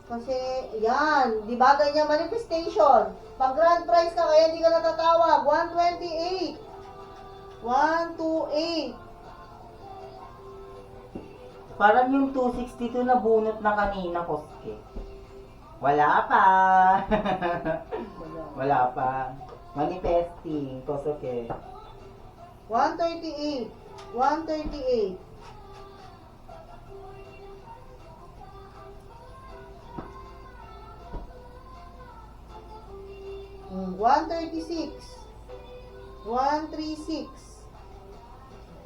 Kasi, yan. Di ba ganyan manifestation? Pag grand prize ka, kaya hindi ka natatawag. 128. 128. Parang yung 262 na bunot na kanina, Koske. Wala pa. Wala pa. Manifesting, Koske. 138. 138. Hmm, 136. 136.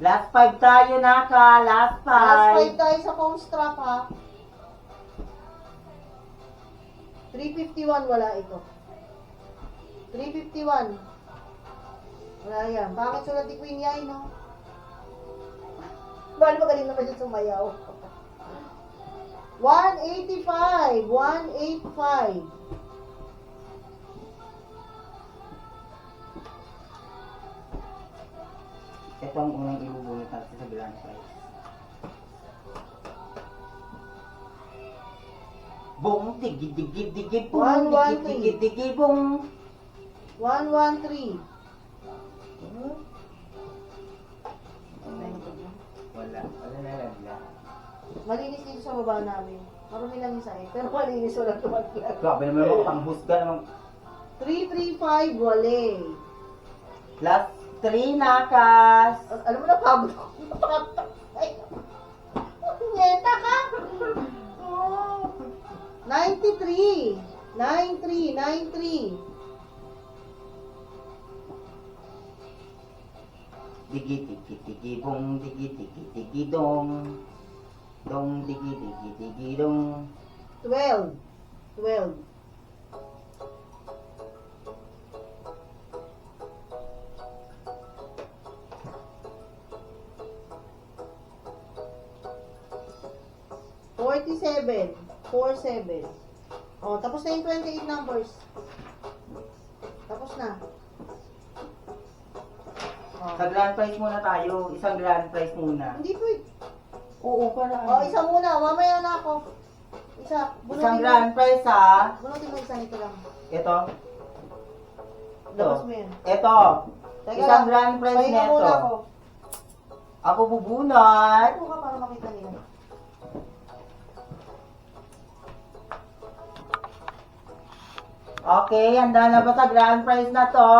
Last 5 tayo, Naka. Last 5. Last 5 tayo sa phone strap, ha? 351, wala ito. 351. Wala yan. Bakit sulat ni Queen Yai, no? Bali magaling naman siya sumayaw. 185. 185. Ito ang unang ibubunot natin sa grand prize. Bong, digi, digi, digi, bong, digi, digi, digi, bong. 113. Wala na lagla. Malinis dito sa baba namin. Marumi lang yung sa'yo. Pero malinis, walang tumaglag. Grabe naman mga panghusga naman. 335, wale. Last 3, Nakas. Alam mo na, pablo ko. Ay, nyeta ka. 93. 93, 93. Digi, digi, digi, bong, digi, digi, digi, dong. Dong, digi, digi, digi, dong. 12. 12. $47. 47. Oh, tapos na yung 28 numbers. Tapos na. Oh. Sa grand prize muna tayo. Isang grand prize muna. Hindi pwede. Oo, para Oh, isa muna. Mamaya na ako. Isa. Isang grand prize, ha? Bunutin mo isa nito lang. Ito. Labas mo yan. Ito. Teka Isang lang. grand prize Pahinga nito. muna ako. Ako bubunot. Ako ka para makita nila. Okay, handa na ba sa grand prize na to?